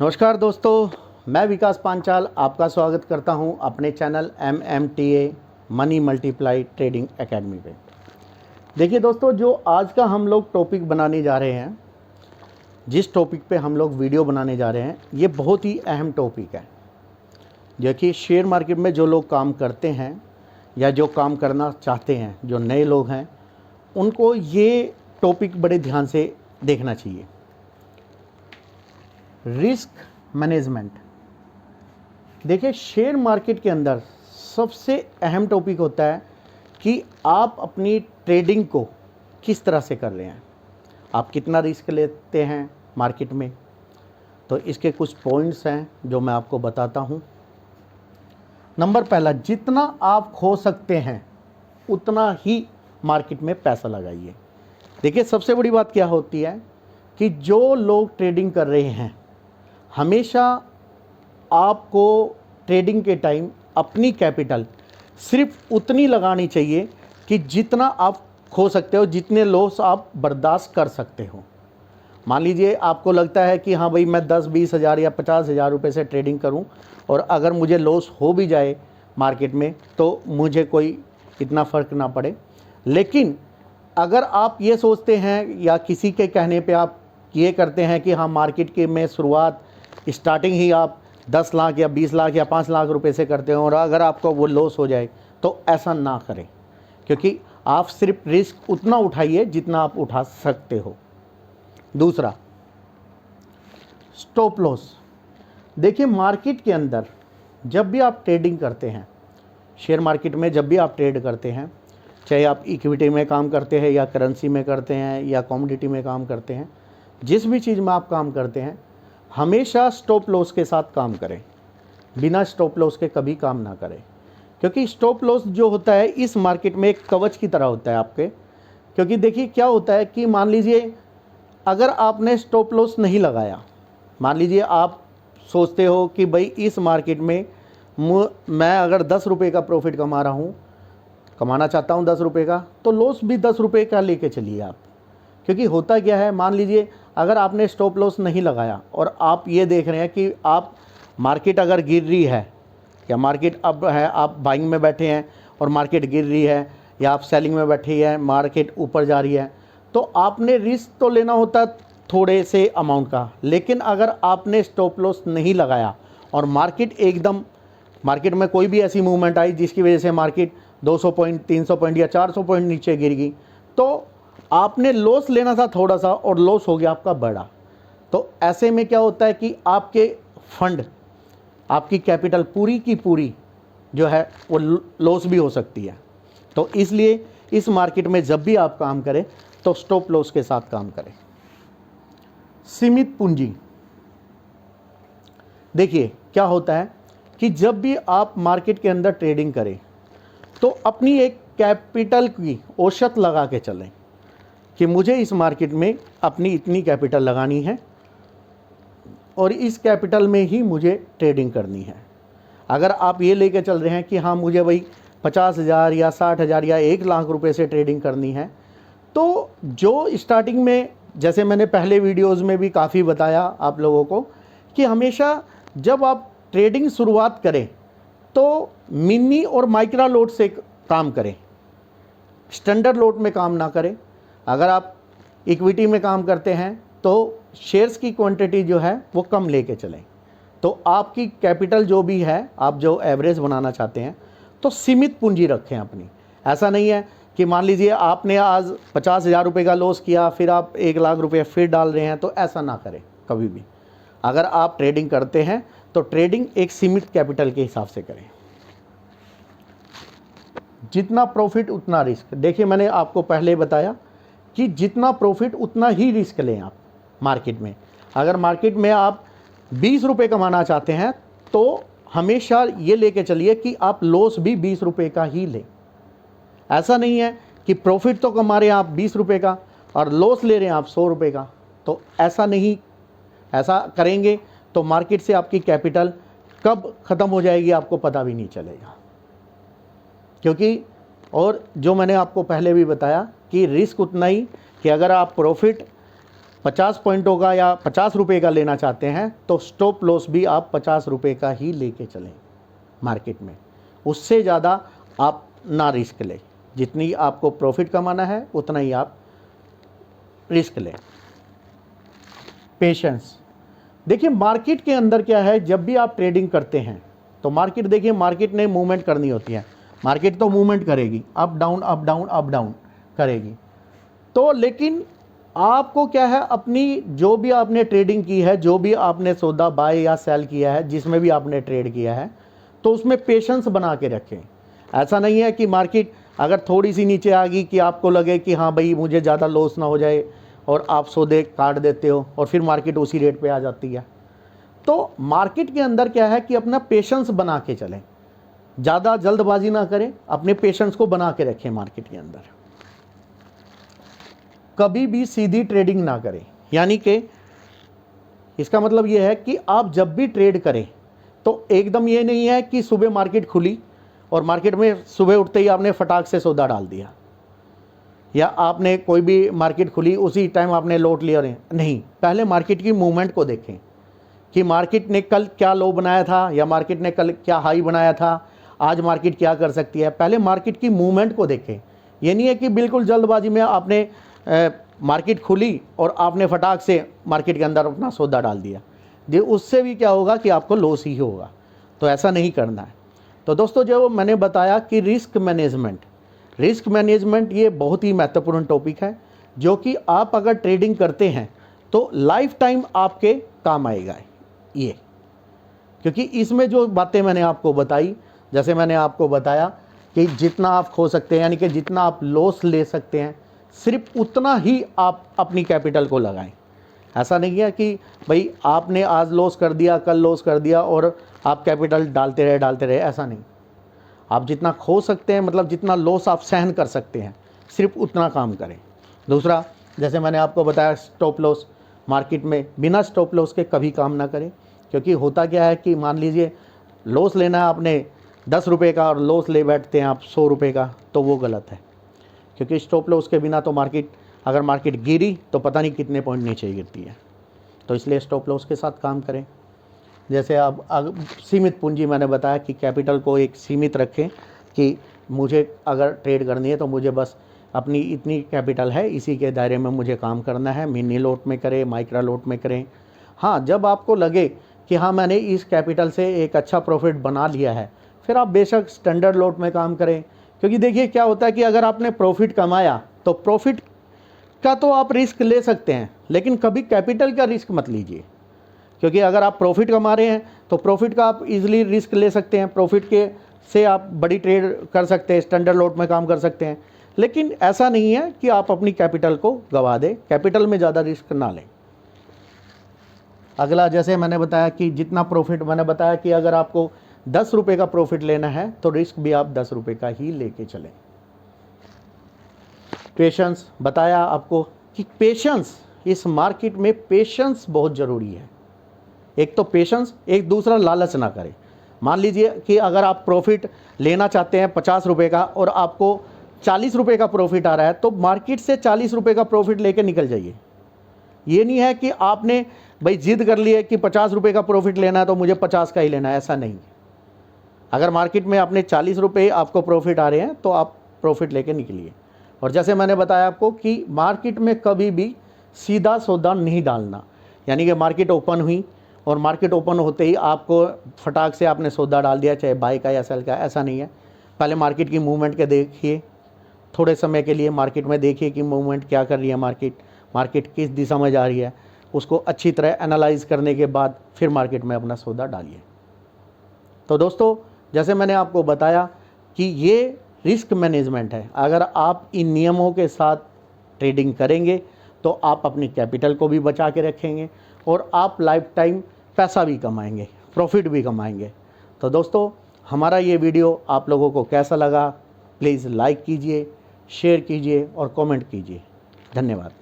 नमस्कार दोस्तों, मैं विकास पांचाल आपका स्वागत करता हूं अपने channel MMTA money multiply trading academy पे। देखिए दोस्तों, जो आज का हम लोग टॉपिक बनाने जा रहे हैं, जिस टॉपिक पे हम लोग वीडियो बनाने जा रहे हैं, ये बहुत ही अहम टॉपिक है। देखिए, शेयर मार्केट में जो लोग काम करते हैं या जो काम करना चाहते हैं, जो नए लोग हैं, उनको ये टॉपिक बड़े ध्यान से देखना चाहिए। Risk management. देखिए, शेयर मार्केट के अंदर सबसे अहम टॉपिक होता है कि आप अपनी ट्रेडिंग को किस तरह से कर रहे हैं, आप कितना रिस्क लेते हैं मार्केट में। तो इसके कुछ पॉइंट्स हैं जो मैं आपको बताता हूं। नंबर पहला, जितना आप खो सकते हैं उतना ही मार्केट में पैसा लगाइए। देखिए, सबसे बड़ी बात क्या होती है कि जो लोग ट्रेडिंग कर रहे हैं, हमेशा आपको ट्रेडिंग के टाइम अपनी कैपिटल सिर्फ उतनी लगानी चाहिए कि जितना आप खो सकते हो, जितने लॉस आप बर्दाश्त कर सकते हो। मान लीजिए आपको लगता है कि हाँ भाई, मैं 10-20 हज़ार या 50 हज़ार रुपये से ट्रेडिंग करूं और अगर मुझे लॉस हो भी जाए मार्केट में तो मुझे कोई इतना फ़र्क ना पड़े। लेकिन अगर आप ये सोचते हैं या किसी के कहने पे आप ये करते हैं कि हाँ, मार्केट के में शुरुआत स्टार्टिंग ही आप 10 लाख या 20 लाख या 5 लाख रुपए से करते हो और अगर आपको वो लॉस हो जाए, तो ऐसा ना करें, क्योंकि आप सिर्फ रिस्क उतना उठाइए जितना आप उठा सकते हो। दूसरा, स्टॉप लॉस। देखिए, मार्केट के अंदर जब भी आप ट्रेडिंग करते हैं, शेयर मार्केट में जब भी आप ट्रेड करते हैं, चाहे आप इक्विटी में काम करते हैं या करेंसी में करते हैं या कमोडिटी में काम करते हैं, जिस भी चीज़ में आप काम करते हैं, हमेशा स्टॉप लॉस के साथ काम करें। बिना स्टॉप लॉस के कभी काम ना करें, क्योंकि स्टॉप लॉस जो होता है इस मार्केट में एक कवच की तरह होता है आपके। क्योंकि देखिए क्या होता है कि मान लीजिए अगर आपने स्टॉप लॉस नहीं लगाया, मान लीजिए आप सोचते हो कि भाई इस मार्केट में मैं अगर 10 रुपये का प्रॉफिट कमाना चाहता हूँ 10 रुपये का, तो लॉस भी 10 रुपये का लेके चलिए आप। क्योंकि होता क्या है, मान लीजिए अगर आपने स्टॉप लॉस नहीं लगाया और आप ये देख रहे हैं कि आप मार्केट अगर गिर रही है या मार्केट अब है, आप बाइंग में बैठे हैं और मार्केट गिर रही है, या आप सेलिंग में बैठे हैं, मार्केट ऊपर जा रही है, तो आपने रिस्क तो लेना होता है थोड़े से अमाउंट का। लेकिन अगर आपने स्टॉप लॉस नहीं लगाया और मार्केट में कोई भी ऐसी मूवमेंट आई जिसकी वजह से मार्केट 200 पॉइंट, 300 पॉइंट या 400 पॉइंट नीचे गिर गई, तो आपने लॉस लेना था थोड़ा सा और लॉस हो गया आपका बड़ा। तो ऐसे में क्या होता है कि आपके फंड, आपकी कैपिटल पूरी की पूरी जो है वो लॉस भी हो सकती है। तो इसलिए इस मार्केट में जब भी आप काम करें तो स्टॉप लॉस के साथ काम करें। सीमित पूंजी। देखिए क्या होता है कि जब भी आप मार्केट के अंदर ट्रेडिंग करें तो अपनी एक कैपिटल की औसत लगा के चलें कि मुझे इस मार्केट में अपनी इतनी कैपिटल लगानी है और इस कैपिटल में ही मुझे ट्रेडिंग करनी है। अगर आप ये लेके चल रहे हैं कि हाँ, मुझे वही 50 हज़ार या 60 हज़ार या 1 लाख रुपए से ट्रेडिंग करनी है, तो जो स्टार्टिंग में, जैसे मैंने पहले वीडियोस में भी काफ़ी बताया आप लोगों को, कि हमेशा जब आप ट्रेडिंग शुरुआत करें तो मिनी और माइक्रो लॉट से काम करें, स्टैंडर्ड लॉट में काम ना करें। अगर आप इक्विटी में काम करते हैं तो शेयर्स की क्वांटिटी जो है वो कम लेके चलें। तो आपकी कैपिटल जो भी है, आप जो एवरेज बनाना चाहते हैं, तो सीमित पूंजी रखें अपनी। ऐसा नहीं है कि मान लीजिए आपने आज 50 हज़ार रुपये का लॉस किया, फिर आप 1 लाख रुपये फिर डाल रहे हैं, तो ऐसा ना करें कभी भी। अगर आप ट्रेडिंग करते हैं तो ट्रेडिंग एक सीमित कैपिटल के हिसाब से करें। जितना प्रॉफिट उतना रिस्क। देखिए, मैंने आपको पहले बताया कि जितना प्रॉफिट उतना ही रिस्क लें आप मार्केट में। अगर मार्केट में आप 20 रुपये कमाना चाहते हैं तो हमेशा ये लेके चलिए कि आप लॉस भी 20 रुपये का ही लें। ऐसा नहीं है कि प्रॉफिट तो कमा रहे हैं आप 20 रुपये का और लॉस ले रहे हैं आप 100 रुपये का, तो ऐसा नहीं। ऐसा करेंगे तो मार्केट से आपकी कैपिटल कब ख़त्म हो जाएगी आपको पता भी नहीं चलेगा। क्योंकि और जो मैंने आपको पहले भी बताया कि रिस्क उतना ही कि अगर आप प्रॉफिट 50 पॉइंटों का या 50 रुपये का लेना चाहते हैं तो स्टॉप लॉस भी आप 50 रुपये का ही लेके चलें मार्केट में। उससे ज़्यादा आप ना रिस्क लें। जितनी आपको प्रॉफिट कमाना है उतना ही आप रिस्क लें। पेशेंस। देखिए मार्केट के अंदर क्या है, जब भी आप ट्रेडिंग करते हैं तो मार्केट, देखिए मार्केट ने मूवमेंट करनी होती है। मार्केट तो मूवमेंट करेगी, up down up down up down करेगी। तो लेकिन आपको क्या है, अपनी जो भी आपने ट्रेडिंग की है, जो भी आपने सौदा बाय या सेल किया है, जिसमें भी आपने ट्रेड किया है, तो उसमें पेशेंस बना के रखें। ऐसा नहीं है कि मार्केट अगर थोड़ी सी नीचे आ गई कि आपको लगे कि हाँ भाई मुझे ज़्यादा लॉस ना हो जाए और आप सौदे काट देते हो और फिर मार्केट उसी रेट पे आ जाती है। तो मार्केट के अंदर क्या है कि अपना पेशेंस बना के चलें, ज़्यादा जल्दबाजी ना करें, अपने पेशेंस को बना के रखें। मार्केट के अंदर कभी भी सीधी ट्रेडिंग ना करें, यानी कि इसका मतलब ये है कि आप जब भी ट्रेड करें तो एकदम ये नहीं है कि सुबह मार्केट खुली और मार्केट में सुबह उठते ही आपने फटाक से सौदा डाल दिया, या आपने कोई भी मार्केट खुली उसी टाइम आपने लौट लिया। नहीं, पहले मार्केट की मूवमेंट को देखें कि मार्केट ने कल क्या लो बनाया था या मार्केट ने कल क्या हाई बनाया था, आज मार्केट क्या कर सकती है। पहले मार्केट की मूवमेंट को देखें। ये नहीं है कि बिल्कुल जल्दबाजी में आपने मार्केट खुली और आपने फटाक से मार्केट के अंदर अपना सौदा डाल दिया, जी उससे भी क्या होगा कि आपको लॉस ही होगा। तो ऐसा नहीं करना है। तो दोस्तों जो मैंने बताया कि रिस्क मैनेजमेंट ये बहुत ही महत्वपूर्ण टॉपिक है, जो कि आप अगर ट्रेडिंग करते हैं तो लाइफ टाइम आपके काम आएगा ये। क्योंकि इसमें जो बातें मैंने आपको बताई, जैसे मैंने आपको बताया कि जितना आप खो सकते हैं, यानी कि जितना आप लॉस ले सकते हैं, सिर्फ उतना ही आप अपनी कैपिटल को लगाएं। ऐसा नहीं है कि भाई आपने आज लॉस कर दिया, कल लॉस कर दिया और आप कैपिटल डालते रहे, ऐसा नहीं। आप जितना खो सकते हैं, मतलब जितना लॉस आप सहन कर सकते हैं, सिर्फ उतना काम करें। दूसरा, जैसे मैंने आपको बताया स्टॉप लॉस, मार्केट में बिना स्टॉप लॉस के कभी काम ना करें। क्योंकि होता क्या है कि मान लीजिए लॉस लेना है आपने 10 रुपये का और लॉस ले बैठते हैं आप 100 रुपये का, तो वो गलत है। क्योंकि स्टॉप लॉस के बिना तो मार्केट, अगर मार्केट गिरी तो पता नहीं कितने पॉइंट नीचे गिरती है। तो इसलिए स्टॉप लॉस के साथ काम करें। जैसे अब सीमित पूंजी, मैंने बताया कि कैपिटल को एक सीमित रखें कि मुझे अगर ट्रेड करनी है तो मुझे बस अपनी इतनी कैपिटल है, इसी के दायरे में मुझे काम करना है। मिनी लॉट में करें, माइक्रो लॉट में करें। हाँ, जब आपको लगे कि हाँ मैंने इस कैपिटल से एक अच्छा प्रॉफिट बना लिया है, फिर आप बेशक स्टैंडर्ड लॉट में काम करें। क्योंकि देखिए क्या होता है कि अगर आपने प्रॉफिट कमाया तो प्रॉफिट का तो आप रिस्क ले सकते हैं, लेकिन कभी कैपिटल का रिस्क मत लीजिए। क्योंकि अगर आप प्रॉफिट कमा रहे हैं तो प्रॉफिट का आप इजीली रिस्क ले सकते हैं, प्रॉफिट के से आप बड़ी ट्रेड कर सकते हैं, स्टैंडर्ड लॉट में काम कर सकते हैं। लेकिन ऐसा नहीं है कि आप अपनी कैपिटल को गंवा दें, कैपिटल में ज़्यादा रिस्क ना लें। अगला, जैसे मैंने बताया कि जितना प्रॉफिट, मैंने बताया कि अगर आपको 10 रुपये का प्रॉफिट लेना है तो रिस्क भी आप 10 रुपये का ही लेके चलें। पेशेंस, बताया आपको कि पेशेंस, इस मार्केट में पेशेंस बहुत ज़रूरी है। एक तो पेशेंस, एक दूसरा लालच ना करें। मान लीजिए कि अगर आप प्रॉफिट लेना चाहते हैं 50 रुपये का और आपको 40 रुपये का प्रॉफिट आ रहा है, तो मार्केट से 40 रुपये का प्रॉफिट लेके निकल जाइए। ये नहीं है कि आपने भाई जिद कर ली है कि 50 रुपये का प्रॉफिट लेना है तो मुझे 50 का ही लेना है, ऐसा नहीं। अगर मार्केट में आपने 40 रुपये आपको प्रॉफिट आ रहे हैं तो आप प्रॉफिट लेके निकलिए। और जैसे मैंने बताया आपको कि मार्केट में कभी भी सीधा सौदा नहीं डालना, यानी कि मार्केट ओपन हुई और मार्केट ओपन होते ही आपको फटाक से आपने सौदा डाल दिया, चाहे बाय का या सेल का, ऐसा नहीं है। पहले मार्केट की मूवमेंट के देखिए, थोड़े समय के लिए मार्केट में देखिए कि मूवमेंट क्या कर रही है, मार्केट किस दिशा में जा रही है, उसको अच्छी तरह एनालाइज करने के बाद फिर मार्केट में अपना सौदा डालिए। तो दोस्तों, जैसे मैंने आपको बताया कि ये रिस्क मैनेजमेंट है। अगर आप इन नियमों के साथ ट्रेडिंग करेंगे तो आप अपनी कैपिटल को भी बचा के रखेंगे और आप लाइफ टाइम पैसा भी कमाएंगे, प्रॉफिट भी कमाएंगे। तो दोस्तों, हमारा ये वीडियो आप लोगों को कैसा लगा, प्लीज़ लाइक कीजिए, शेयर कीजिए और कमेंट कीजिए। धन्यवाद।